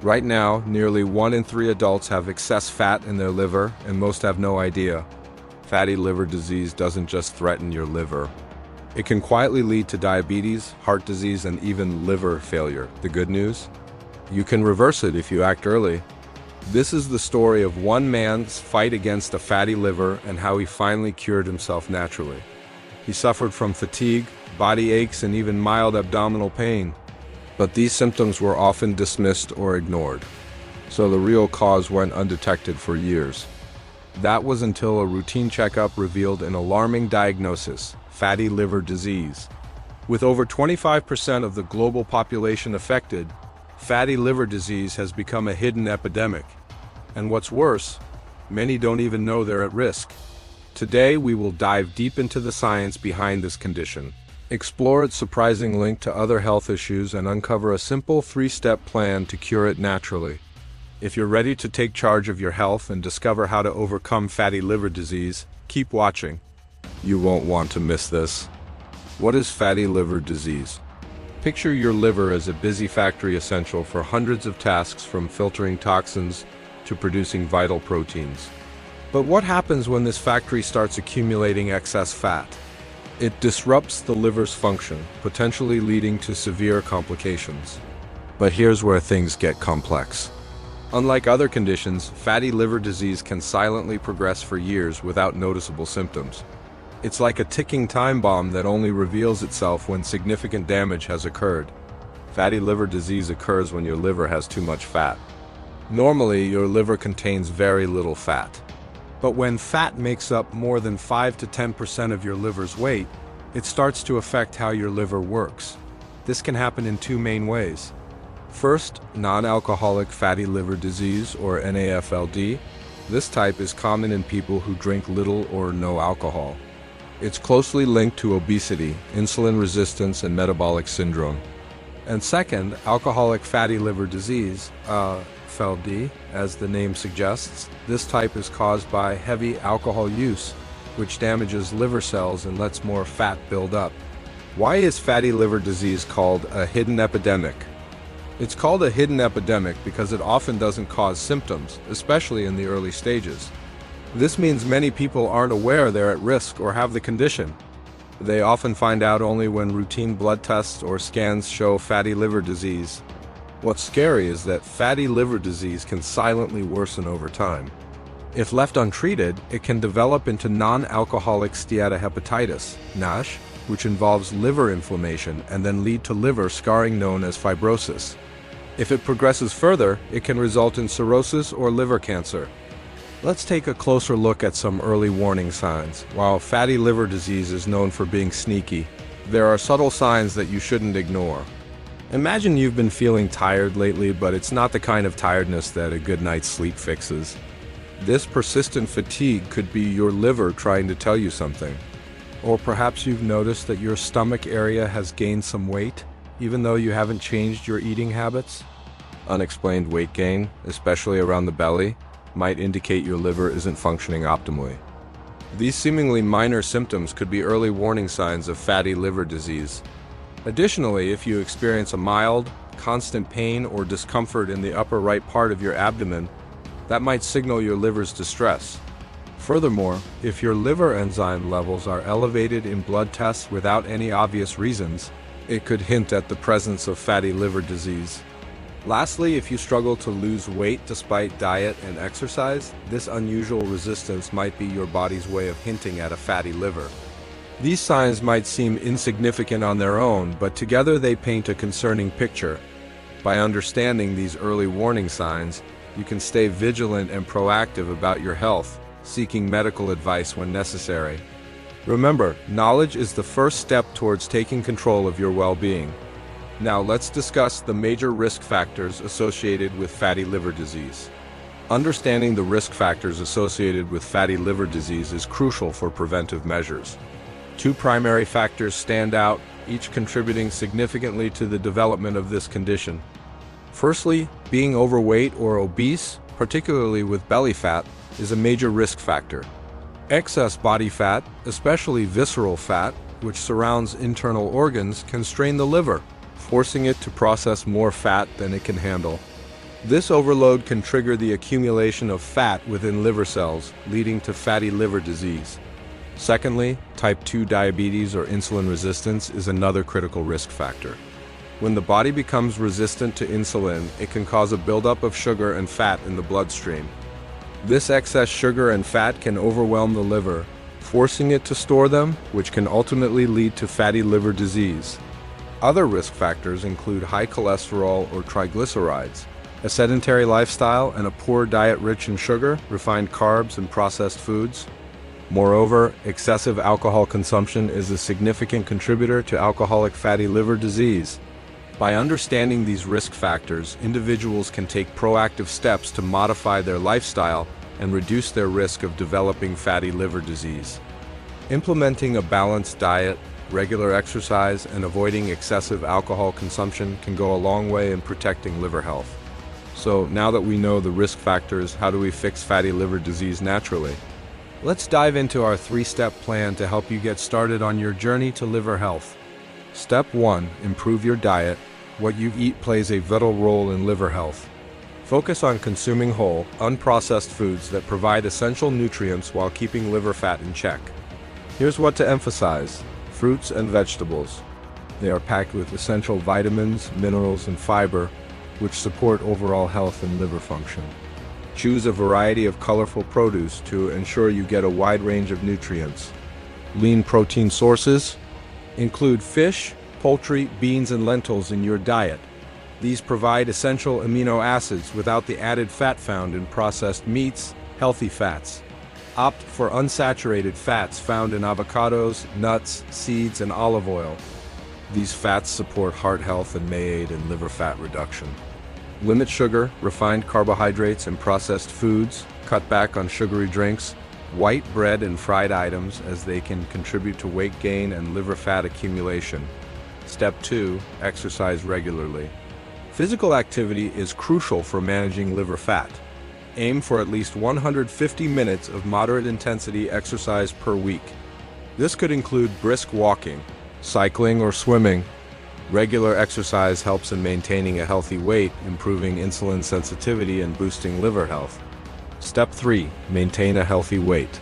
Right now, nearly 1 in 3 adults have excess fat in their liver, and most have no idea. Fatty liver disease doesn't just threaten your liver. It can quietly lead to diabetes, heart disease, and even liver failure. The good news? You can reverse it if you act early. This is the story of one man's fight against a fatty liver and how he finally cured himself naturally. He suffered from fatigue, body aches, and even mild abdominal pain. But these symptoms were often dismissed or ignored, so the real cause went undetected for years. That was until a routine checkup revealed an alarming diagnosis: fatty liver disease. With over 25% of the global population affected, fatty liver disease has become a hidden epidemic. And what's worse, many don't even know they're at risk. Today, we will dive deep into the science behind this condition, explore its surprising link to other health issues, and uncover a simple 3-step plan to cure it naturally. If you're ready to take charge of your health and discover how to overcome fatty liver disease, keep watching. You won't want to miss this. What is fatty liver disease? Picture your liver as a busy factory essential for hundreds of tasks, from filtering toxins to producing vital proteins. But what happens when this factory starts accumulating excess fat? It disrupts the liver's function, potentially leading to severe complications. But here's where things get complex. Unlike other conditions, fatty liver disease can silently progress for years without noticeable symptoms. It's like a ticking time bomb that only reveals itself when significant damage has occurred. Fatty liver disease occurs when your liver has too much fat. Normally, your liver contains very little fat. But when fat makes up more than 5 to 10% of your liver's weight, it starts to affect how your liver works. This can happen in 2 main ways. First, non-alcoholic fatty liver disease, or NAFLD. This type is common in people who drink little or no alcohol. It's closely linked to obesity, insulin resistance, and metabolic syndrome. And second, alcoholic fatty liver disease, FLD, as the name suggests. This type is caused by heavy alcohol use, which damages liver cells and lets more fat build up. Why is fatty liver disease called a hidden epidemic? It's called a hidden epidemic because it often doesn't cause symptoms, especially in the early stages. This means many people aren't aware they're at risk or have the condition. They often find out only when routine blood tests or scans show fatty liver disease. What's scary is that fatty liver disease can silently worsen over time. If left untreated, it can develop into non-alcoholic steatohepatitis, NASH, which involves liver inflammation and then lead to liver scarring known as fibrosis. If it progresses further, it can result in cirrhosis or liver cancer. Let's take a closer look at some early warning signs. While fatty liver disease is known for being sneaky, there are subtle signs that you shouldn't ignore. Imagine you've been feeling tired lately, but it's not the kind of tiredness that a good night's sleep fixes. This persistent fatigue could be your liver trying to tell you something. Or perhaps you've noticed that your stomach area has gained some weight, even though you haven't changed your eating habits. Unexplained weight gain, especially around the belly, might indicate your liver isn't functioning optimally. These seemingly minor symptoms could be early warning signs of fatty liver disease. Additionally, if you experience a mild, constant pain or discomfort in the upper right part of your abdomen, that might signal your liver's distress. Furthermore, if your liver enzyme levels are elevated in blood tests without any obvious reasons, it could hint at the presence of fatty liver disease. Lastly, if you struggle to lose weight despite diet and exercise, this unusual resistance might be your body's way of hinting at a fatty liver. These signs might seem insignificant on their own, but together they paint a concerning picture. By understanding these early warning signs, you can stay vigilant and proactive about your health, seeking medical advice when necessary. Remember, knowledge is the first step towards taking control of your well-being. Now let's discuss the major risk factors associated with fatty liver disease. Understanding the risk factors associated with fatty liver disease is crucial for preventive measures. 2 primary factors stand out, each contributing significantly to the development of this condition. Firstly, being overweight or obese, particularly with belly fat, is a major risk factor. Excess body fat, especially visceral fat, which surrounds internal organs, can strain the liver, forcing it to process more fat than it can handle. This overload can trigger the accumulation of fat within liver cells, leading to fatty liver disease. Secondly, type 2 diabetes or insulin resistance is another critical risk factor. When the body becomes resistant to insulin, it can cause a buildup of sugar and fat in the bloodstream. This excess sugar and fat can overwhelm the liver, forcing it to store them, which can ultimately lead to fatty liver disease. Other risk factors include high cholesterol or triglycerides, a sedentary lifestyle, and a poor diet rich in sugar, refined carbs, and processed foods. Moreover, excessive alcohol consumption is a significant contributor to alcoholic fatty liver disease. By understanding these risk factors, individuals can take proactive steps to modify their lifestyle and reduce their risk of developing fatty liver disease. Implementing a balanced diet, regular exercise, and avoiding excessive alcohol consumption can go a long way in protecting liver health. So, now that we know the risk factors, how do we fix fatty liver disease naturally? Let's dive into our 3-step plan to help you get started on your journey to liver health. Step 1. Improve your diet. What you eat plays a vital role in liver health. Focus on consuming whole, unprocessed foods that provide essential nutrients while keeping liver fat in check. Here's what to emphasize: fruits and vegetables. They are packed with essential vitamins, minerals, and fiber, which support overall health and liver function. Choose a variety of colorful produce to ensure you get a wide range of nutrients. Lean protein sources include fish, poultry, beans, and lentils in your diet. These provide essential amino acids without the added fat found in processed meats. Healthy fats. Opt for unsaturated fats found in avocados, nuts, seeds, and olive oil. These fats support heart health and may aid in liver fat reduction. Limit sugar, refined carbohydrates, and processed foods. Cut back on sugary drinks, white bread, and fried items, as they can contribute to weight gain and liver fat accumulation. Step 2. Exercise regularly. Physical activity is crucial for managing liver fat. Aim for at least 150 minutes of moderate intensity exercise per week. This could include brisk walking, cycling, or swimming. Regular exercise helps in maintaining a healthy weight, improving insulin sensitivity, and boosting liver health. Step 3. Maintain a healthy weight.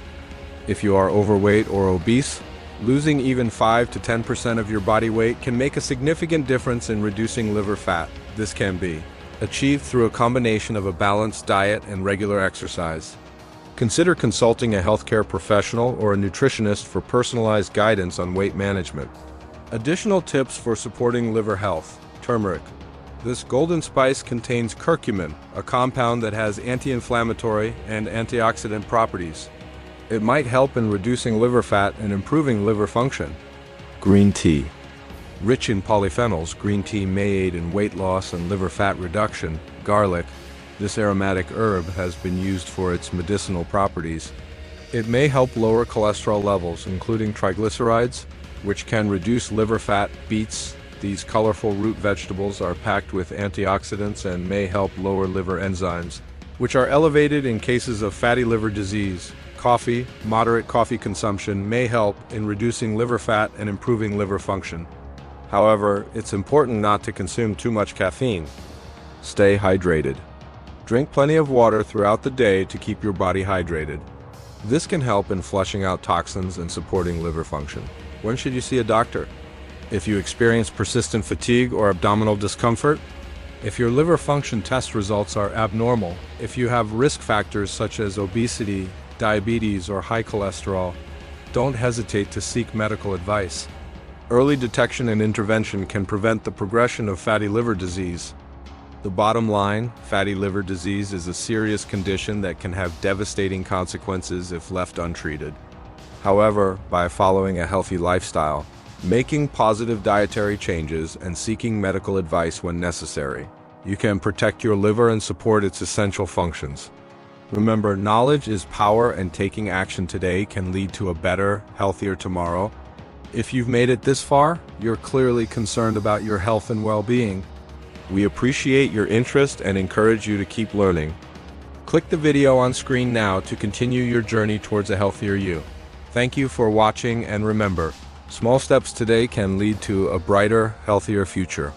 If you are overweight or obese, losing even 5 to 10% of your body weight can make a significant difference in reducing liver fat. This can be achieved through a combination of a balanced diet and regular exercise. Consider consulting a healthcare professional or a nutritionist for personalized guidance on weight management. Additional tips for supporting liver health. Turmeric. This golden spice contains curcumin, a compound that has anti-inflammatory and antioxidant properties. It might help in reducing liver fat and improving liver function. Green tea. Rich in polyphenols, green tea may aid in weight loss and liver fat reduction. Garlic. This aromatic herb has been used for its medicinal properties. It may help lower cholesterol levels, including triglycerides, which can reduce liver fat. Beets. These colorful root vegetables are packed with antioxidants and may help lower liver enzymes, which are elevated in cases of fatty liver disease. Coffee. Moderate coffee consumption may help in reducing liver fat and improving liver function. However, it's important not to consume too much caffeine. Stay hydrated. Drink plenty of water throughout the day to keep your body hydrated. This can help in flushing out toxins and supporting liver function. When should you see a doctor? If you experience persistent fatigue or abdominal discomfort, if your liver function test results are abnormal, if you have risk factors such as obesity, diabetes, or high cholesterol, don't hesitate to seek medical advice. Early detection and intervention can prevent the progression of fatty liver disease. The bottom line, fatty liver disease is a serious condition that can have devastating consequences if left untreated. However, by following a healthy lifestyle, making positive dietary changes, and seeking medical advice when necessary, you can protect your liver and support its essential functions. Remember, knowledge is power, and taking action today can lead to a better, healthier tomorrow. If you've made it this far, you're clearly concerned about your health and well-being. We appreciate your interest and encourage you to keep learning. Click the video on screen now to continue your journey towards a healthier you. Thank you for watching, and remember, small steps today can lead to a brighter, healthier future.